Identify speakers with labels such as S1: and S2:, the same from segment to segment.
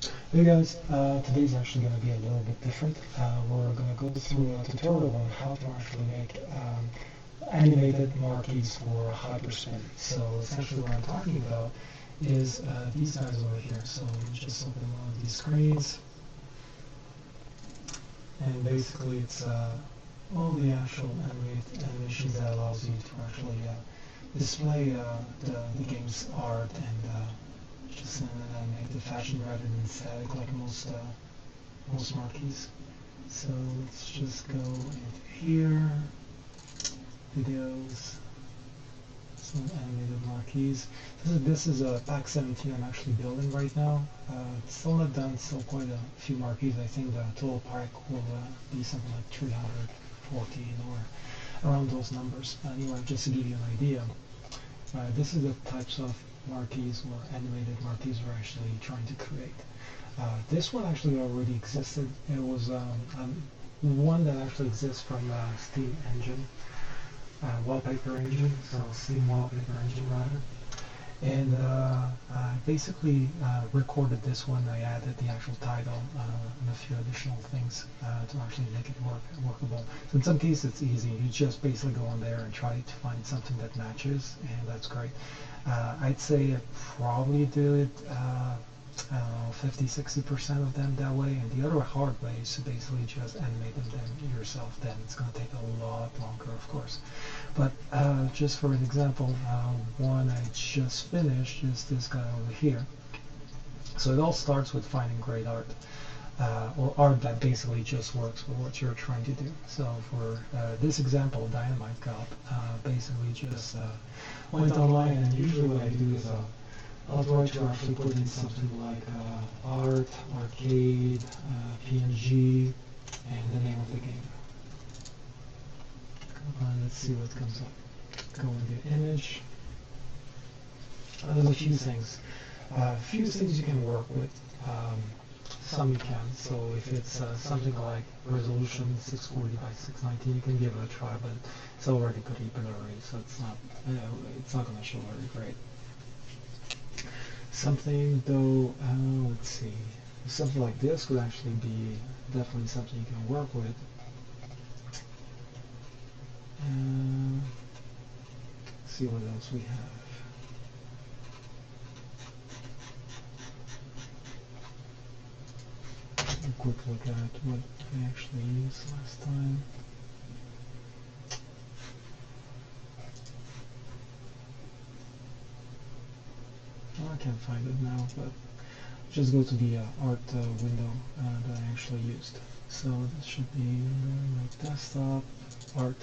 S1: Hey guys, today's actually going to be a little bit different. We're going to go through a tutorial on how to actually make animated marquees for Hyperspin. So essentially what I'm talking about is these guys over here. So just open one of these screens, and basically it's all the actual animations that allows you to actually display the game's art and just in an animated fashion rather than static like most marquees. So let's just go into here, videos, some animated marquees. This is a pack 17 I'm actually building right now. It's still not done, still quite a few marquees. I think the total pack will be something like 314 or around those numbers. Anyway, just to give you an idea, this is the types of marquees or animated marquees we're actually trying to create. This one actually already existed. It was one that actually exists from Steam engine, Wallpaper engine, so Steam Wallpaper engine rather. And I basically recorded this one. I added the actual title and a few additional things to actually make it workable. So in some cases it's easy. You just basically go on there and try to find something that matches, and that's great. I'd say I probably do it, I don't know, 50–60% of them that way, and the other hard way is to basically just animate them yourself. Then it's going to take a lot longer, of course. But just for an example, one I just finished is this guy over here. So it all starts with finding great art, or art that basically just works for what you're trying to do. So for this example, Dynamite Cop basically just went online, and usually what I do is I'll try to actually put in something like art, arcade, PNG, and the name of the game. Let's see what comes up. Go into image. There's a few things. Few things you can work with. Some you can. So if it's something like resolution 640 by 619, you can give it a try, but it's already pretty blurry, so it's not going to show very great. Something though, let's see, something like this could actually be definitely something you can work with. See what else we have. A quick look at what we actually used last time. Well, I can't find it now, but just go to the art window that I actually used. So this should be my desktop, art,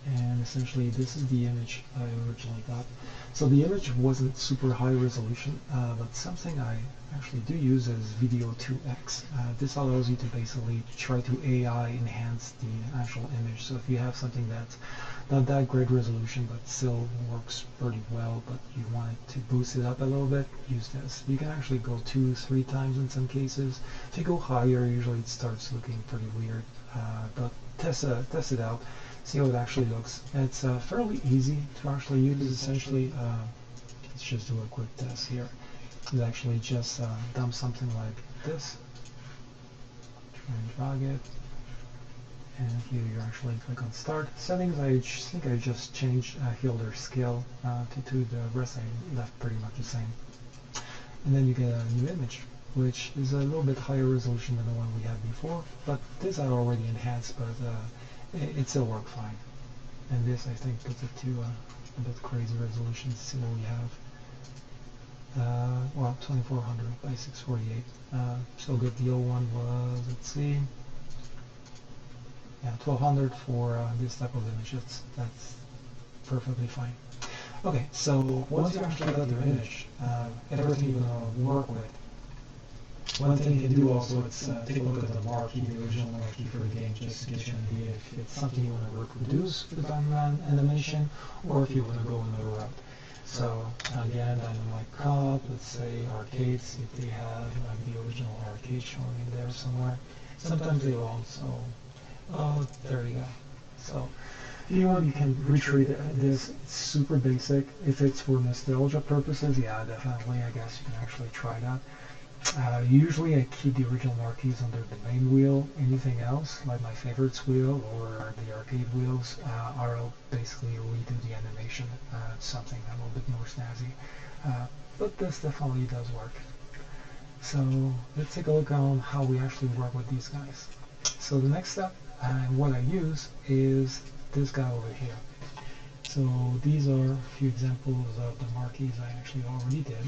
S1: and essentially this is the image I originally got. So the image wasn't super high resolution, but something I actually do use is Video 2x. This allows you to basically try to AI enhance the actual image. So if you have something that's not that great resolution but still works pretty well, but you want it to boost it up a little bit, use this. You can actually go 2–3 times in some cases. If you go higher, usually it starts looking pretty weird, but test it out. See how it actually looks. It's fairly easy to actually use. Essentially, let's just do a quick test here. You actually just dump something like this, try and drag it, and here you actually click on Start. Settings, I think I just changed Hilder scale to 2. The rest I left pretty much the same. And then you get a new image, which is a little bit higher resolution than the one we had before, but this I already enhanced, but it still worked fine. And this I think puts it to a bit crazy resolution. Let's see what we have. Well, 2400 by 648. So good. The old one was, let's see, yeah, 1200 for this type of image. That's perfectly fine. Okay, so once you actually got your image, everything you're going to work with. One thing you can do also is take a look at the marquee, the original marquee for the game, just to get you an idea if it's something you want to reproduce for the Dynamite animation, or if you want to go another route. So again, Dynamite Cop, let's say arcade, see if they have the original arcade showing in there somewhere. Sometimes they won't, so, oh, there you go. So if you want, you can retreat this. It's super basic. If it's for nostalgia purposes, yeah, definitely, I guess you can actually try that. Usually I keep the original marquees under the main wheel. Anything else, like my favorites wheel or the arcade wheels, I'll basically redo the animation. Something a little bit more snazzy. But this definitely does work. So let's take a look on how we actually work with these guys. So the next step, and what I use, is this guy over here. So these are a few examples of the marquees I actually already did.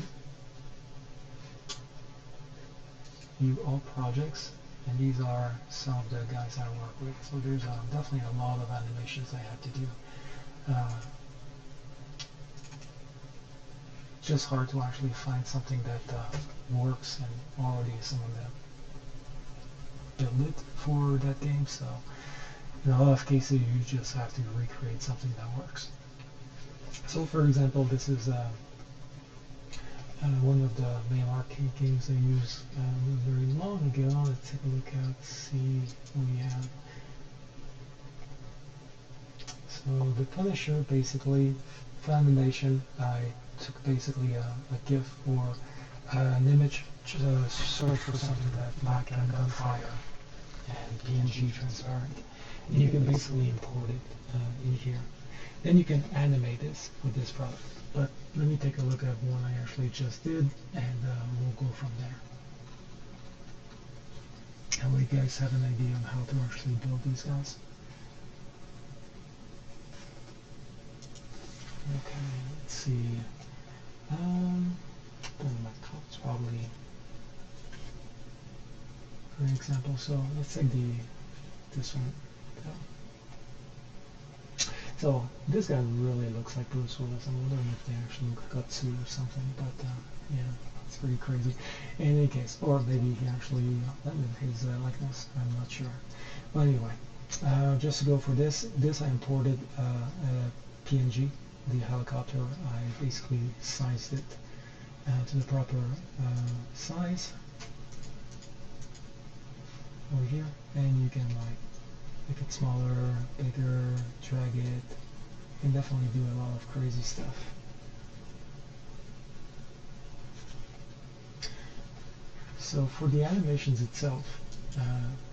S1: View all projects, and these are some of the guys I work with. So there's definitely a lot of animations I have to do. It's just hard to actually find something that works, and already someone that built it for that game. So in a lot of cases, you just have to recreate something that works. So for example, this is one of the main arcade games I used very long ago. Let's take a look at, see what we have. So the Punisher, basically, for animation, I took basically a GIF or an image, search for something that like gunfire and PNG transparent. And you can basically import it in here. Then you can animate this with this product. But let me take a look at one I actually just did, and we'll go from there. That way you guys have an idea on how to actually build these guys. Okay, let's see. My cup's probably for example. So let's take this one. So this guy really looks like Bruce Willis. I'm wondering if they actually got sued or something, but yeah, it's pretty crazy. In any case, or maybe he actually lended his likeness. I'm not sure. But anyway, just to go for this I imported a PNG, the helicopter. I basically sized it to the proper size over here, and you can like make it smaller, bigger, drag it. You can definitely do a lot of crazy stuff. So for the animations itself,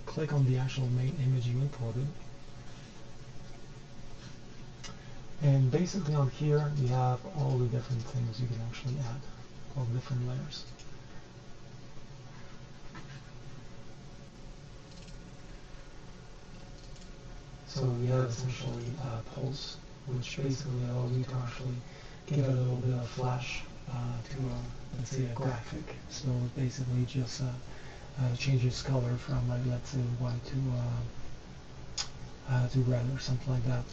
S1: click on the actual main image you imported. And basically on here you have all the different things you can actually add, all the different layers. So we have essentially pulse, which basically allows you to actually give a little bit of flash to, let's say, a graphic. So basically just changes color from, let's say, white to red or something like that.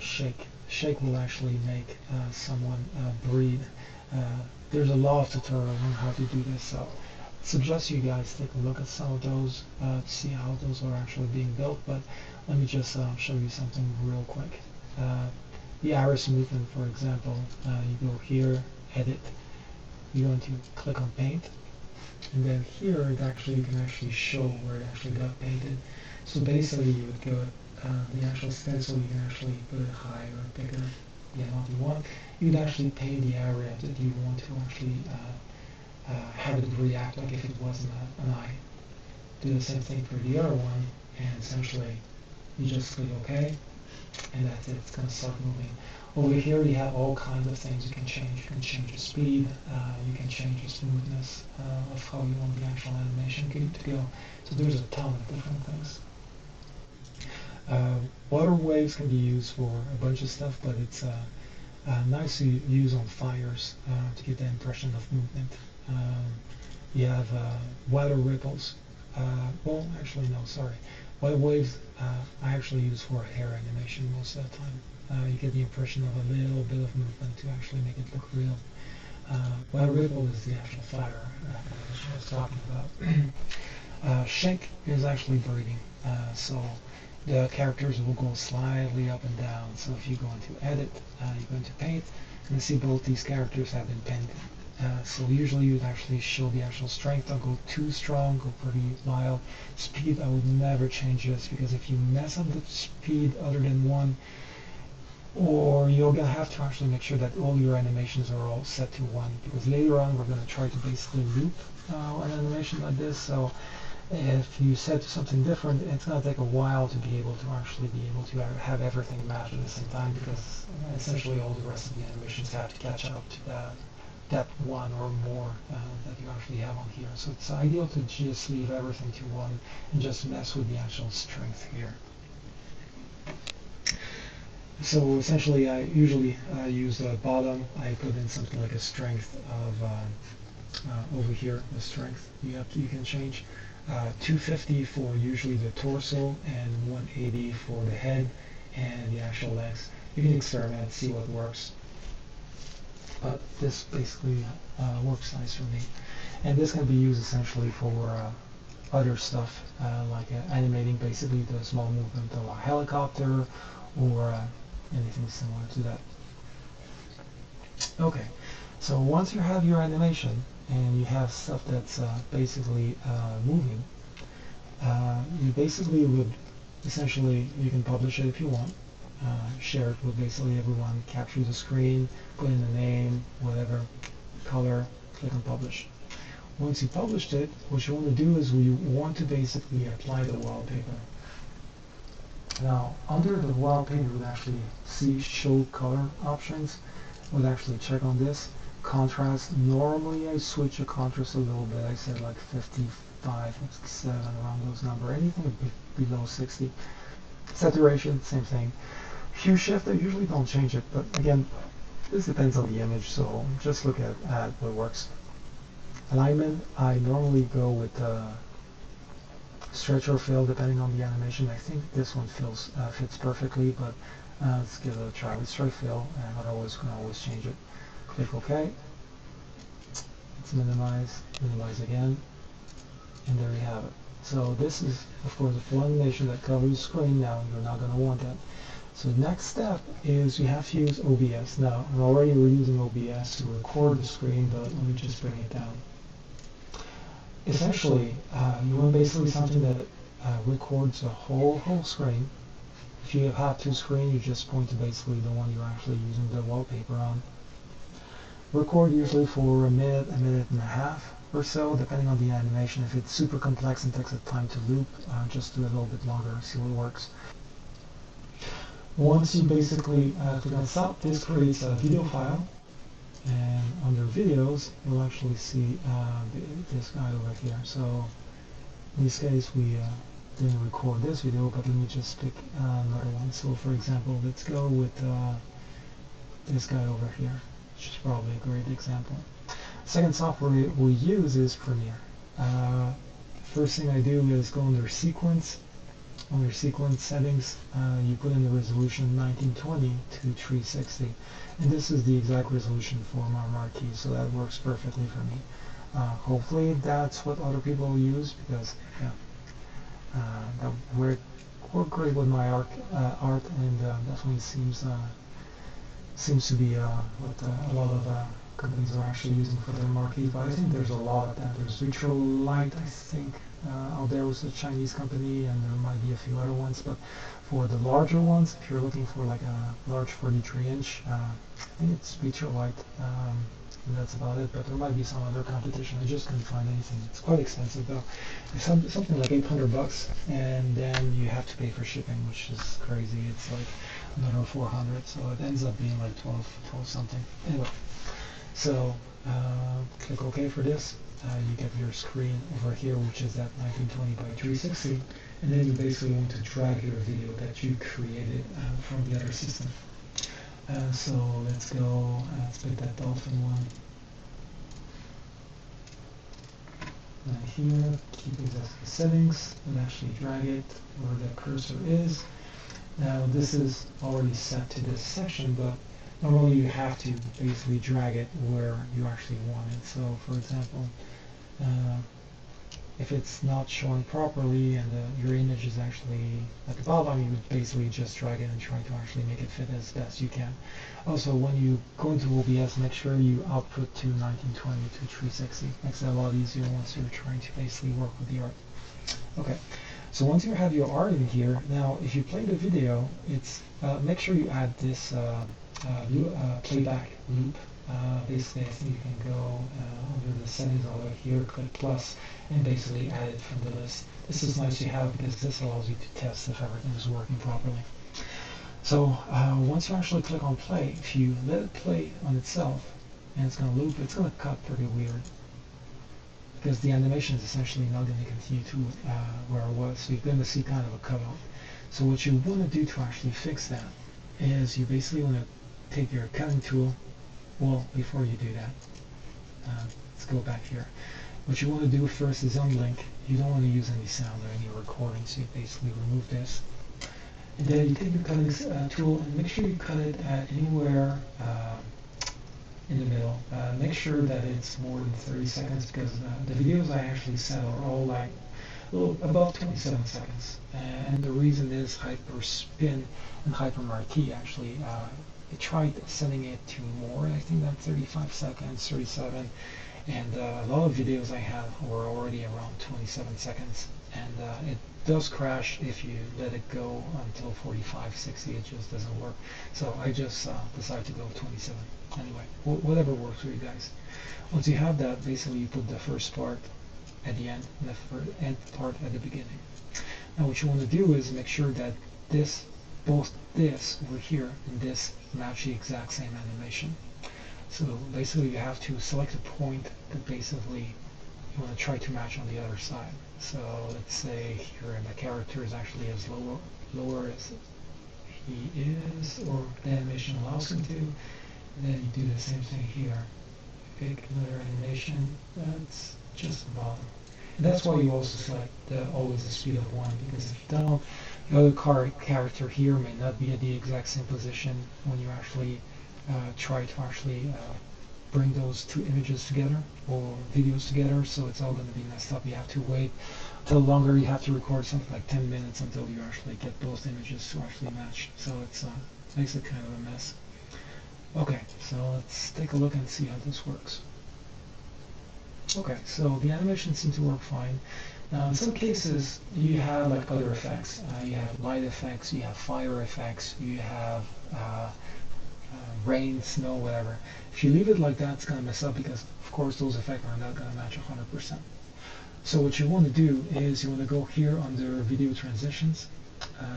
S1: Shake will actually make someone breathe. There's a lot of tutorial on how to do this, so I suggest you guys take a look at some of those to see how those are actually being built. But let me just show you something real quick. The iris movement, for example, you go here, edit, you're going to click on paint, and then here it actually, you can actually show where it actually got painted. So basically you would go the actual stencil, you can actually put it higher or bigger, the amount you want. You'd actually paint the area that you want to actually have it react like if it wasn't an eye. Do the same thing for the other one, and essentially you just click OK, and that's it. It's going to start moving. Over here you have all kinds of things you can change. You can change the speed, you can change the smoothness of how you want the actual animation to go. So there's a ton of different things. Water waves can be used for a bunch of stuff, but it's nice to use on fires to get the impression of movement. You have water ripples. Well, actually, no, sorry. Water waves I actually use for hair animation most of the time. You get the impression of a little bit of movement to actually make it look real. Water ripple is the actual fire I was talking about. Shake is actually breathing. So the characters will go slightly up and down. So if you go into edit, you go into paint, and you see both these characters have been painted. So usually you'd actually show the actual strength. Don't go too strong, go pretty mild. Speed, I would never change this, because if you mess up the speed other than one, or you're going to have to actually make sure that all your animations are all set to 1, because later on we're going to try to basically loop an animation like this. So if you set to something different, it's going to take a while to be able to actually have everything match at the same time, because essentially all the rest of the animations have to catch up to that one or more that you actually have on here. So it's ideal to just leave everything to one and just mess with the actual strength here. So essentially I usually use the bottom. I put in something like a strength of over here, the strength you can change. 250 for usually the torso and 180 for the head and the actual legs. You can experiment, see what works. But this basically works nice for me. And this can be used essentially for other stuff, like animating basically the small movement of a helicopter or anything similar to that. Okay, so once you have your animation and you have stuff that's basically moving, you basically would essentially, you can publish it if you want, share it with basically everyone, capture the screen, put in the name, whatever, color, click on publish. Once you published it, what you want to do is you want to basically apply the wallpaper. Now, under the wallpaper, you would actually see show color options. Would actually check on this. Contrast, normally I switch the contrast a little bit. I said like 55, 7, around those numbers. Anything below 60. Saturation, same thing. Hue shift, I usually don't change it, but again, this depends on the image, so just look at what works. Alignment, I normally go with stretch or fill depending on the animation. I think this one fits perfectly, but let's give it a try with stretch fill, and otherwise we can always change it. Click OK. Let's minimize again, and there you have it. So this is, of course, a full animation that covers the screen. Now you're not going to want that. So the next step is you have to use OBS. Now, I'm already using OBS to record the screen, but let me just bring it down. Essentially, you want basically something that records the whole screen. If you have two screens, you just point to basically the one you're actually using the wallpaper on. Record usually for a minute and a half or so, depending on the animation. If it's super complex and takes a time to loop, just do it a little bit longer, see what works. Once you basically click on stop, this creates a video file, and under videos you'll actually see this guy over here. So in this case we didn't record this video, but let me just pick another one. So for example, let's go with this guy over here, which is probably a great example. Second software we use is Premiere. First thing I do is go under sequence. Under sequence settings, you put in the resolution 1920 to 360, and this is the exact resolution for my marquee, so that works perfectly for me. Hopefully that's what other people use, because that worked great with my art, and definitely seems to be what a lot of companies are actually using for their marquees. But I think there's a lot of that. There's Retro Light, I think. Out there was a Chinese company, and there might be a few other ones, but for the larger ones, if you're looking for like a large 43-inch, I think it's Retro Light, and that's about it. But there might be some other competition. I just couldn't find anything. It's quite expensive though. It's something like $800, and then you have to pay for shipping, which is crazy. It's like another 400, so it ends up being like 12 something. Anyway, so click OK for this. You get your screen over here, which is at 1920 by 360, and then you basically want to drag your video that you created from the other system. So let's go, let's pick that dolphin one. And here, keep it as the settings, and actually drag it where the cursor is. Now this is already set to this section, but normally you have to basically drag it where you actually want it. So for example, if it's not showing properly and your image is actually at the bottom, you would basically just drag it and try to actually make it fit as best you can. Also, when you go into OBS, make sure you output to 1920 to 360. Makes it a lot easier once you're trying to basically work with the art. Okay, so once you have your art in here, now if you play the video, it's make sure you add this playback loop basically, I think you can go under the settings all the way here, click plus, and basically add it from the list. This is nice to have because this allows you to test if everything is working properly. So once you actually click on play, if you let it play on itself, and it's going to loop, it's going to cut pretty weird because the animation is essentially not going to continue to where it was. So you're going to see kind of a cutoff. So what you want to do to actually fix that is you basically want to take your cutting tool. Well, before you do that, let's go back here. What you want to do first is unlink. You don't want to use any sound or any recording, so you basically remove this. And then you take your cutting tool and make sure you cut it at anywhere in the middle. Make sure that it's more than 30 seconds because the videos I actually set are all like about 27 seconds. And the reason is Hyperspin and Hypermarquee actually. I tried setting it to more, I think that 35 seconds, 37, and a lot of videos I have were already around 27 seconds, and it does crash if you let it go until 45, 60, it just doesn't work. So I just decided to go 27. Anyway, whatever works for you guys. Once you have that, basically you put the first part at the end and the end part at the beginning. Now what you want to do is make sure that both this over here and this match the exact same animation. So basically you have to select a point that basically you want to try to match on the other side. So let's say here the character is actually as lower as he is, or the animation allows him to. And then you do the same thing here. Pick another animation that's just the bottom. And that's why you also select always the speed of 1, because if you don't, the other character here may not be at the exact same position when you actually try to actually bring those two images together or videos together, so it's all going to be messed up. You have to wait till longer. You have to record something like 10 minutes until you actually get both images to actually match. So it's makes it kind of a mess. Okay, so let's take a look and see how this works. Okay, so the animation seems to work fine. Now in some cases you have like other effects. You have light effects, you have fire effects, you have rain, snow, whatever. If you leave it like that, it's going to mess up because of course those effects are not going to match 100%. So what you want to do is you want to go here under video transitions,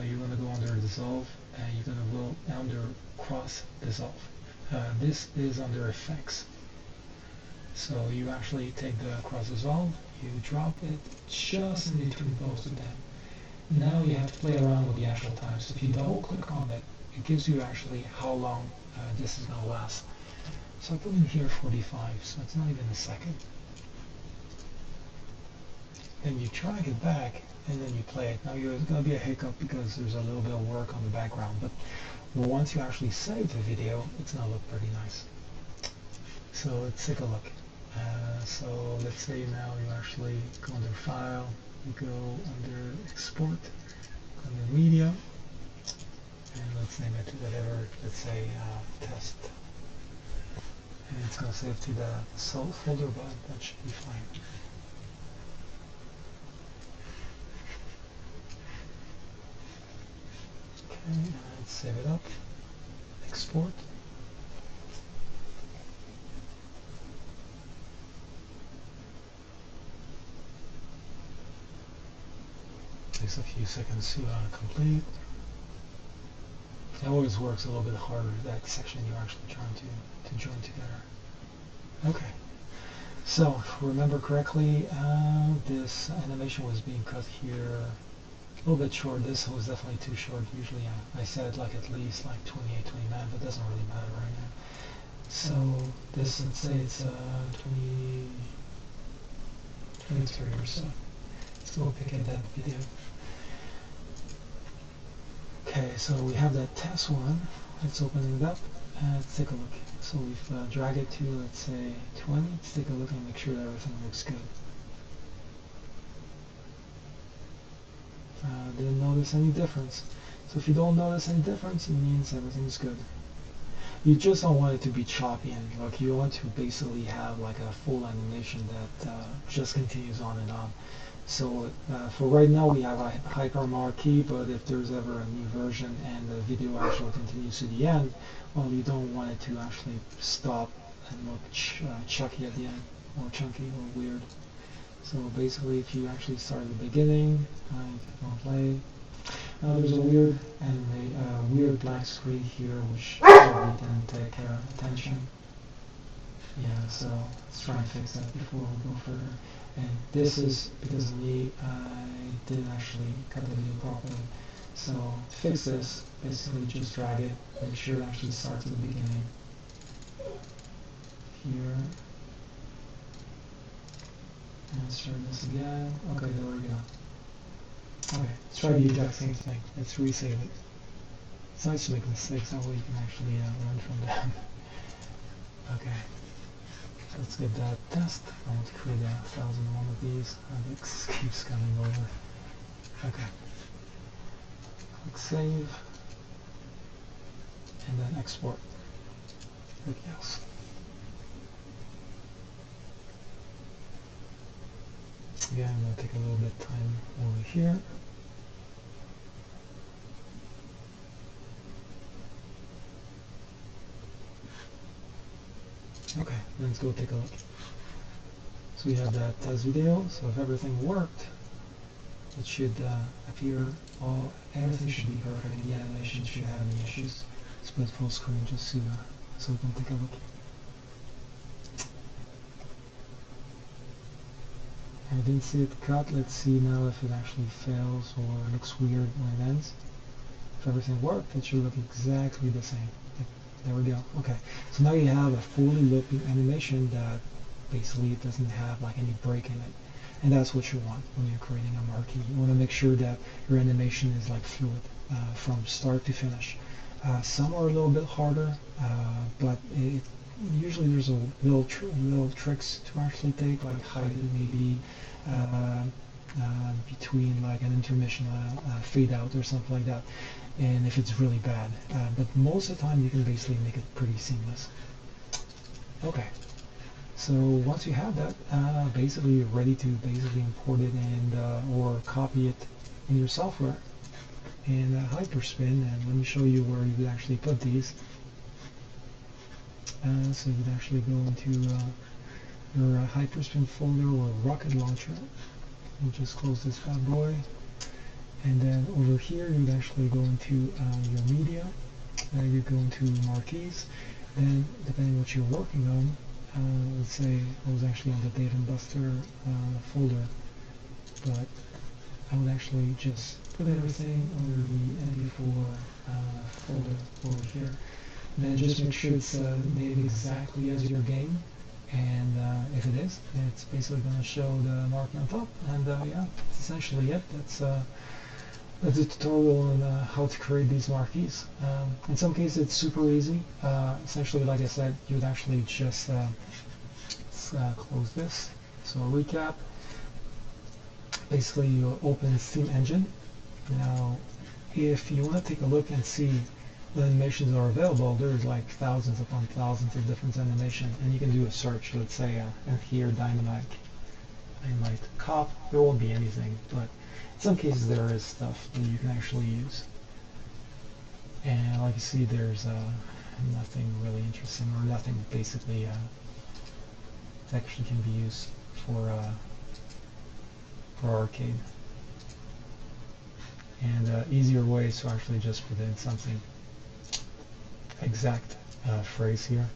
S1: you want to go under dissolve, and you're going to go under cross dissolve. This is under effects. So you actually take the cross dissolve, you drop it just in between both of them. Now you have to play around with the actual time. So if you double click on it, it gives you actually how long this is going to last. So I put in here 45, so it's not even a second. Then you drag it back and then you play it. Now there's going to be a hiccup because there's a little bit of work on the background, but once you actually save the video, it's going to look pretty nice. So let's take a look. So let's say now you actually go under File, you go under Export, go under Media, and let's name it whatever, let's say Test. And it's going to save to the salt folder, but that should be fine. Okay, let's save it up, export. Takes a few seconds to complete. It always works a little bit harder, that section you're actually trying to join together. Okay, so if I remember correctly, this animation was being cut here a little bit short. This was definitely too short. Usually I said like at least like 28, 29, but it doesn't really matter right now. So this, let's say it's 23 or so. Let's go pick at that video. Okay, so we have that test one. Let's open it up and let's take a look. So we've dragged it to, let's say, 20. Let's take a look and make sure that everything looks good. Didn't notice any difference. So if you don't notice any difference, it means everything's good. You just don't want it to be choppy, and like you want to basically have like a full animation that just continues on and on. So for right now we have a hyper marquee, but if there's ever a new version and the video actually continues to the end, well, you don't want it to actually stop look chucky at the end, or chunky, or weird. So basically, if you actually start at the beginning, don't play. There's a weird black screen here, which probably didn't take attention. Yeah, so let's try and fix that before we go further. And this is because of me, I didn't actually cut the video properly. So to fix this, basically just drag it, make sure it actually starts at the beginning. Here. And let's try this again. Okay, there we go. Okay, let's try the exact same thing. Let's resave it. It's nice to make mistakes, that way you can actually learn from them. Okay, let's get that test. I want to create 1,001 of these. This keeps coming over. Okay. Click save. And then export. Click yes. Again, I'm going to take a little bit of time over here. Okay, let's go take a look. So we have that test video, so if everything worked, it should appear, everything should be perfect, and the animation should have any issues. Let's put full screen just so we can take a look. I didn't see it cut. Let's see now if it actually fails or looks weird when it ends. If everything worked, it should look exactly the same. There we go. Okay, so now you have a fully looping animation that basically doesn't have like any break in it. And that's what you want when you're creating a marquee. You want to make sure that your animation is like fluid from start to finish. Some are a little bit harder, but usually there's a little tricks to actually take, like hiding maybe between like an intermission, fade out or something like that, and if it's really bad. But most of the time you can basically make it pretty seamless. Okay, so once you have that, basically you're ready to basically import it and or copy it in your software in Hyperspin, and let me show you where you would actually put these. So you would actually go into your Hyperspin folder or rocket launcher. You just close this bad boy, and then over here you would actually go into your media. You go into marquees. Then depending on what you're working on, let's say I was actually on the Dave and Buster folder, but I would actually just put everything under the MP4 folder over here. Then just make sure it's named exactly as your game, and if it is, it's basically going to show the marquee on top. And yeah, that's essentially it. That's a tutorial on how to create these marquees. In some cases it's super easy. Essentially, like I said, you would actually just close this. So recap. Basically, you open Theme Engine. Now, if you want to take a look and see the animations are available, there's like thousands upon thousands of different animations, and you can do a search. Let's say and here Dynamite Cop. There won't be anything, but in some cases there is stuff that you can actually use. And like you see, there's nothing really interesting, or nothing basically that actually can be used for arcade. And easier ways to actually just put in something exact phrase here.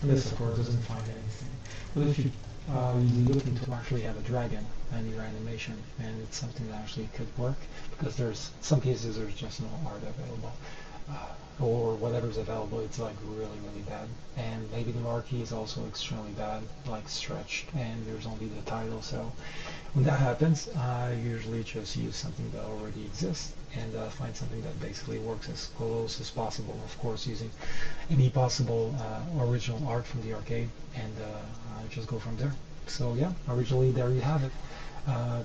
S1: And this of course doesn't find anything. But if you're looking to actually have a dragon in your animation, and it's something that actually could work, because there's some cases there's just no art available, or whatever's available, it's like really bad, and maybe the marquee is also extremely bad, like stretched, and there's only the title. So when that happens, I usually just use something that already exists and find something that basically works as close as possible, of course using any possible original art from the arcade, and just go from there. So yeah, originally there you have it.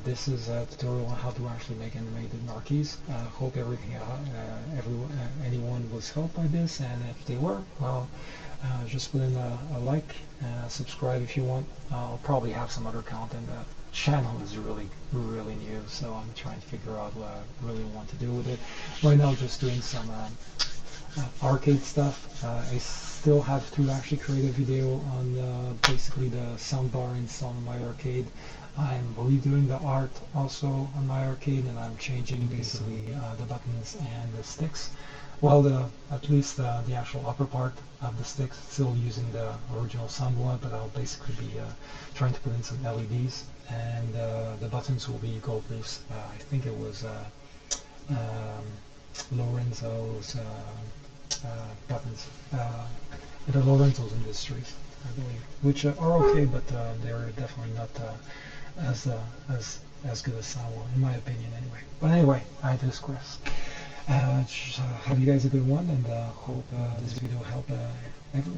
S1: This is a tutorial on how to actually make animated marquees. Hope anyone was helped by this, and if they were, well, just put in a like, subscribe if you want. I'll probably have some other content. The channel is really new, so I'm trying to figure out what I really want to do with it. Right now, just doing some arcade stuff. I still have to actually create a video on basically the soundbar installed on my arcade. I'm redoing the art also on my arcade, and I'm changing basically the buttons and the sticks. Well, at least the actual upper part of the sticks, still using the original soundboard, but I'll basically be trying to put in some LEDs, and the buttons will be gold leafs. I think it was Lorenzo's buttons, the Lorenzo's Industries, I believe, which are okay, but they're definitely not as as good as Sawa, in my opinion, anyway. But anyway, I digress. Have you guys a good one, and hope this video helped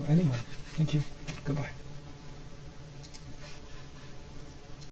S1: anyone. Thank you. Goodbye.